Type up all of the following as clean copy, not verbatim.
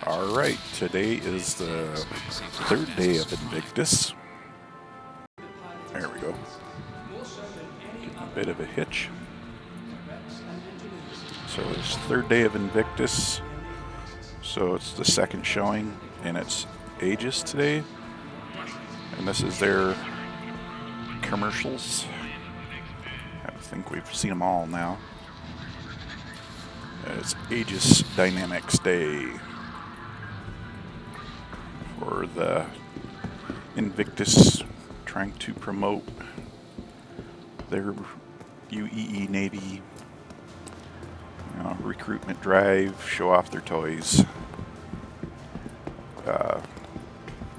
Alright, today is the third day of Invictus. There we go. Getting a bit of a hitch. So it's third day of Invictus. So it's the second showing, and it's AEGIS today. And this is their commercials. I think we've seen them all now. It's AEGIS Dynamics Day for the Invictus, trying to promote their UEE Navy recruitment drive, show off their toys. A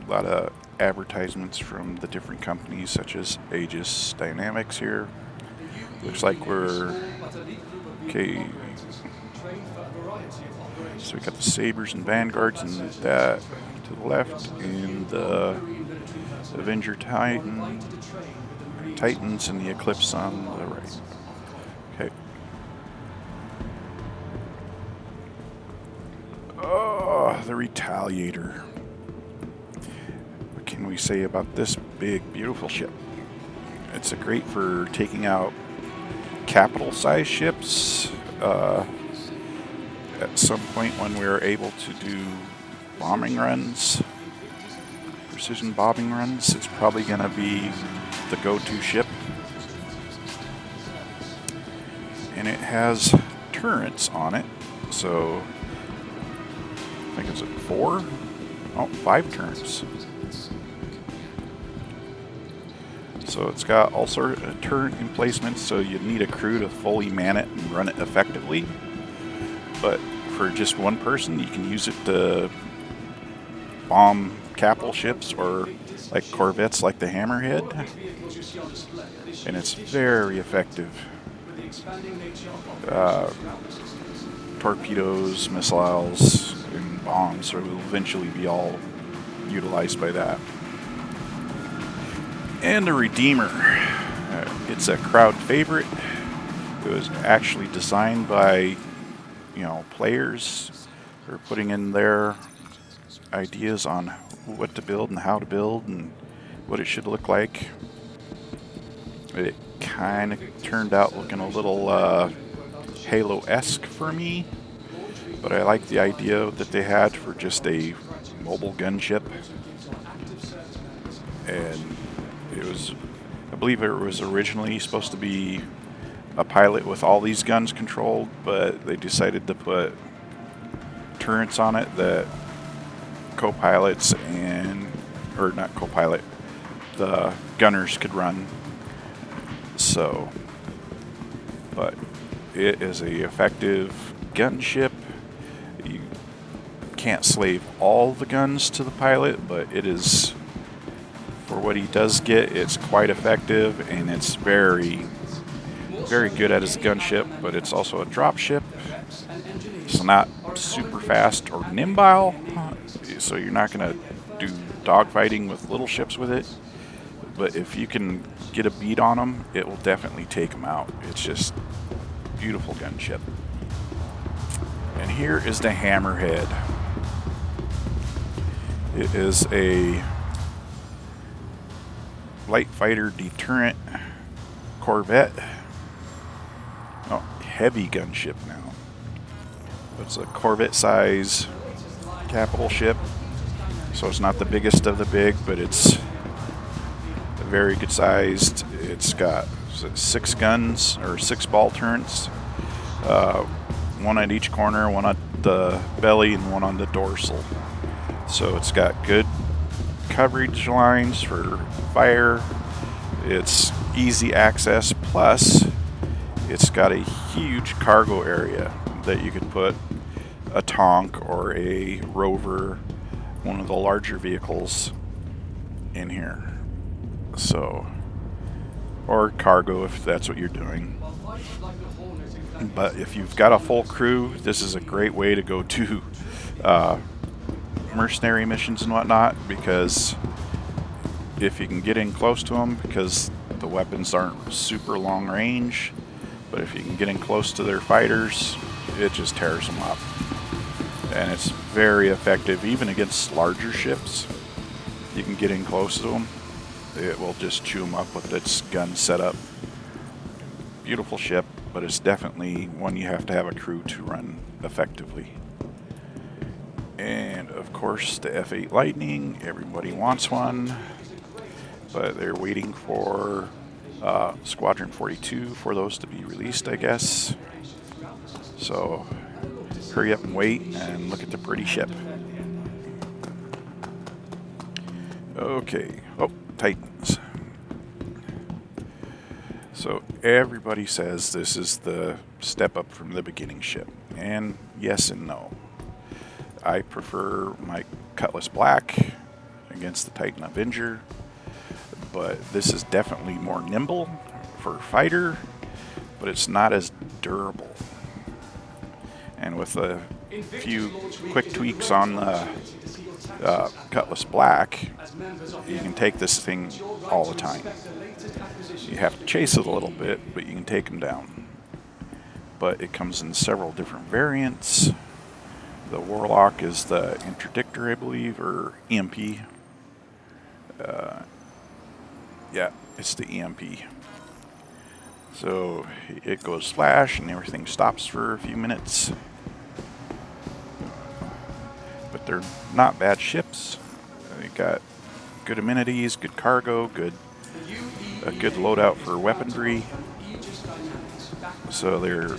lot of advertisements from the different companies such as AEGIS Dynamics here. Looks like we're okay. So we got the Sabres and Vanguards and that to the left, and the Avenger Titans and the Eclipse on the right. Okay. Oh, the Retaliator. What can we say about this big, beautiful ship? It's great for taking out capital-sized ships. At some point when we were able to do bombing runs, precision bombing runs, it's probably going to be the go-to ship. And it has turrets on it, so I think it's at 4? Oh, 5 turrets. So it's got all sorts of turret emplacements, so you need a crew to fully man it and run it effectively. But for just one person, you can use it to bomb capital ships or like corvettes like the Hammerhead. And it's very effective. Torpedoes, missiles, and bombs will eventually be all utilized by that. And the Redeemer. It's a crowd favorite. It was actually designed by players who are putting in their ideas on what to build and how to build and what it should look like. It kind of turned out looking a little Halo-esque for me, but I like the idea that they had for just a mobile gunship. And I believe it was originally supposed to be a pilot with all these guns controlled, but they decided to put turrets on it that co-pilots or not co-pilot, the gunners could run. So, but it is a effective gunship. You can't slave all the guns to the pilot, but it is, for what he does get, it's quite effective, and it's very good at his gunship, but it's also a drop ship. It's not super fast or nimble, so you're not going to do dogfighting with little ships with it. But if you can get a beat on them, it will definitely take them out. It's just beautiful gunship. And here is the Hammerhead. It is a light fighter deterrent corvette. Oh, heavy gunship now. It's a corvette size capital ship, so it's not the biggest of the big, but it's very good sized. It's got 6 guns, or 6 ball turrets, one at each corner, one at the belly, and one on the dorsal. So it's got good coverage lines for fire. It's easy access, plus it's got a huge cargo area that you could put a Tonk or a Rover, one of the larger vehicles, in here. So, or cargo if that's what you're doing. But if you've got a full crew, this is a great way to go to mercenary missions and whatnot, because if you can get in close to them, because the weapons aren't super long range, but if you can get in close to their fighters, it just tears them up. and it's very effective even against larger ships. You can get in close to them, it will just chew them up with its gun setup. Beautiful ship, but it's definitely one you have to have a crew to run effectively. And of course the F8 Lightning, everybody wants one, but they're waiting for Squadron 42 for those to be released, I guess. So hurry up and wait and look at the pretty ship. Okay, oh, Titans. So everybody says this is the step up from the beginning ship, and yes and no. I prefer my Cutlass Black against the Titan Avenger, but this is definitely more nimble for a fighter, but it's not as durable. And with a few quick tweaks on the Cutlass Black, you can take this thing all the time. You have to chase it a little bit, but you can take them down. But it comes in several different variants. The Warlock is the Interdictor, I believe, or EMP. Yeah, it's the EMP. So it goes flash and everything stops for a few minutes. But they're not bad ships. They got good amenities, good cargo, a good loadout for weaponry. So they're a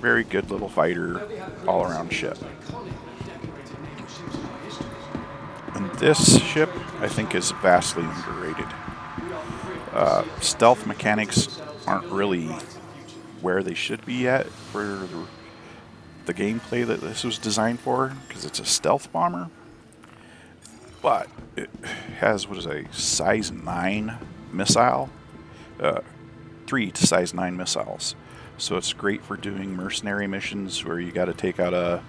very good little fighter, all-around ship. And this ship, I think, is vastly underrated. Stealth mechanics aren't really where they should be at for the gameplay that this was designed for, because it's a stealth bomber. But it has, what is a size 9 missile? 3 to size 9 missiles. So it's great for doing mercenary missions where you got to take out a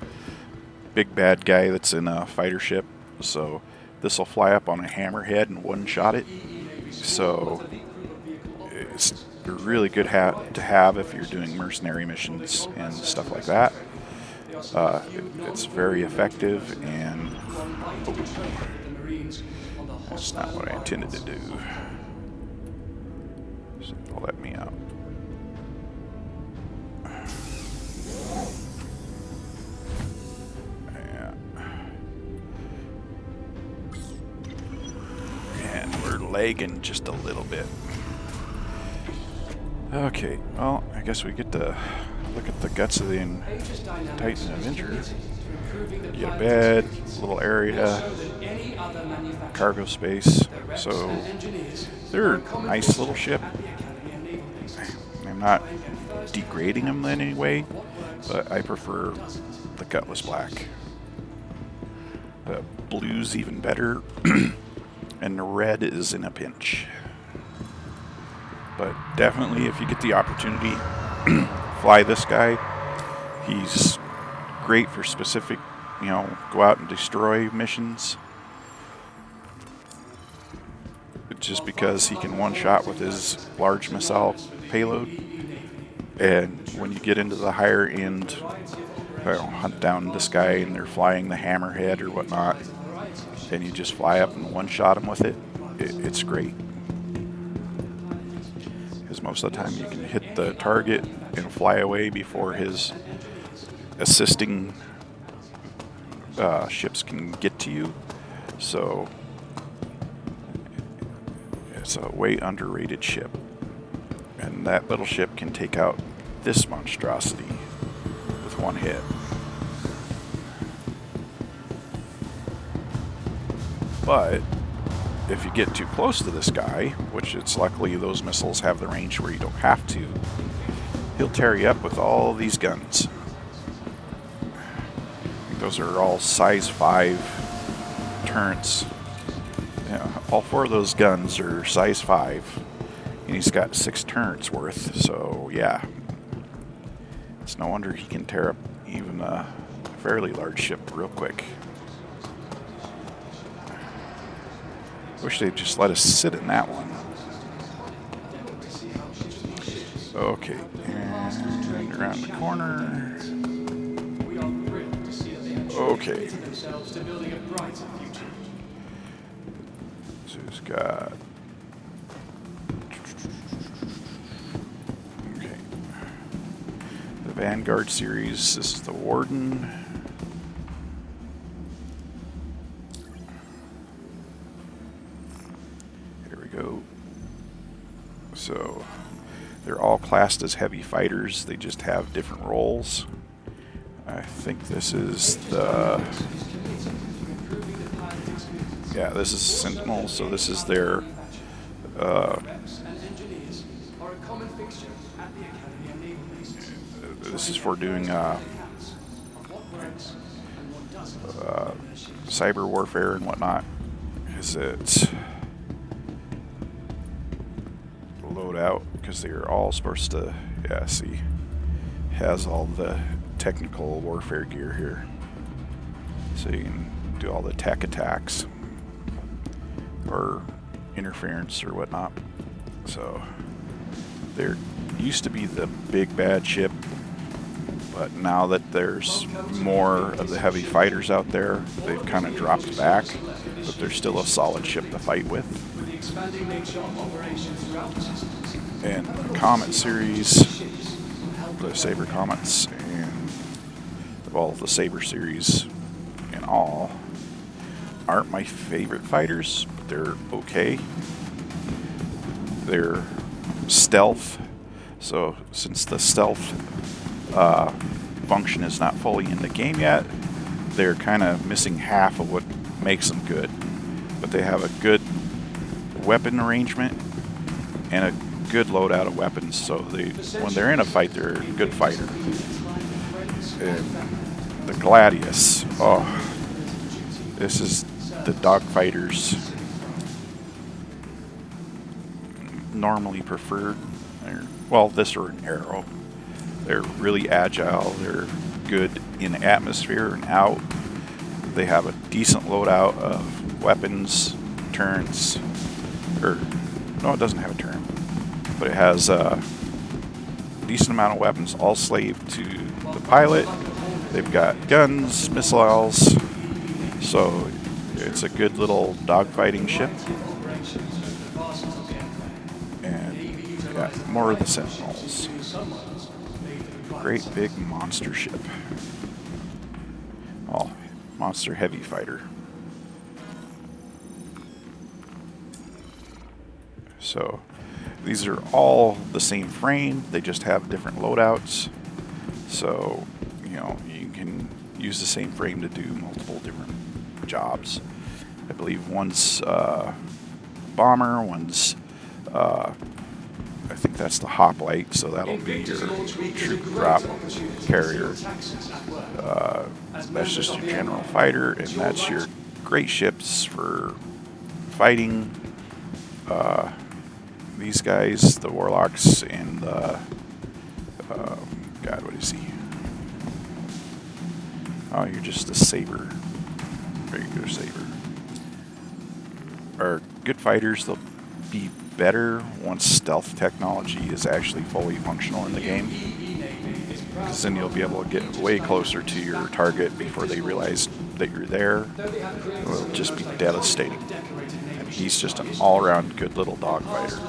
big bad guy that's in a fighter ship. So this will fly up on a hammerhead and one-shot it. So it's really good to have if you're doing mercenary missions and stuff like that. It's very effective, and that's not what I intended to do. So let me out. Lagging just a little bit. Okay, well, I guess we get to look at the guts of the Titan Avenger. You get a bed, a little area, cargo space. So they're a nice little ship. I'm not degrading them in any way, but I prefer the Cutlass Black. The blue's even better. And the red is in a pinch. But definitely, if you get the opportunity, fly this guy. He's great for specific, go out and destroy missions. Just because he can one-shot with his large missile payload. And when you get into the higher end, hunt down this guy and they're flying the hammerhead or whatnot, and you just fly up and one-shot him with it, it's great. Because most of the time you can hit the target and fly away before his assisting ships can get to you. So it's a way underrated ship. And that little ship can take out this monstrosity with one hit. But if you get too close to this guy, which it's luckily those missiles have the range where you don't have to, he'll tear you up with all these guns. I think those are all size 5 turrets. All 4 of those guns are size 5, and he's got 6 turrets worth. So yeah, it's no wonder he can tear up even a fairly large ship real quick. Wish they'd just let us sit in that one. Okay, and around the corner. Okay. So it's got. Okay. The Vanguard series. This is the Warden. Here we go. So they're all classed as heavy fighters. They just have different roles. I think this is the. Yeah, this is Sentinel, so this is their this is for doing cyber warfare and whatnot. Is it loadout? Because they're all supposed to, yeah, see, has all the technical warfare gear here. So you can do all the tech attacks or interference or whatnot. So there used to be the big bad ship, but now that there's more of the heavy fighters out there, they've kind of dropped back, but they're still a solid ship to fight with. And the Comet series, the Saber Comets, and well, the Saber series in all aren't my favorite fighters, but they're okay. They're stealth, so since the stealth function is not fully in the game yet, they're kind of missing half of what makes them good. But they have a good weapon arrangement and a good loadout of weapons, so when they're in a fight, they're a good fighter. And the Gladius, oh, this is the dogfighters normally preferred. Well, this or an Arrow. They're really agile. They're good in atmosphere and out. They have a decent loadout of weapons, turrets, or no, it doesn't have a turret, but it has a decent amount of weapons, all slaved to the pilot. They've got guns, missiles, so it's a good little dogfighting ship. And yeah, more of the Sentinels. Great big monster ship. Oh, monster heavy fighter. So these are all the same frame, they just have different loadouts. So, you know, you can use the same frame to do multiple different jobs. I believe one's bomber, one's I think that's the hoplite, so that'll be your troop drop carrier. That's just your general fighter, and that's your great ships for fighting these guys, the warlocks, and the God, what is he? Oh, you're just a saber, regular saber. Are good fighters. They'll be better once stealth technology is actually fully functional in the game, because then you'll be able to get way closer to your target before they realize that you're there. It will just be devastating. And he's just an all-around good little dog fighter.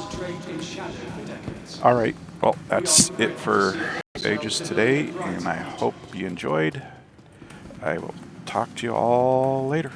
Alright, well, that's it for Aegis today, and I hope you enjoyed. I will talk to you all later.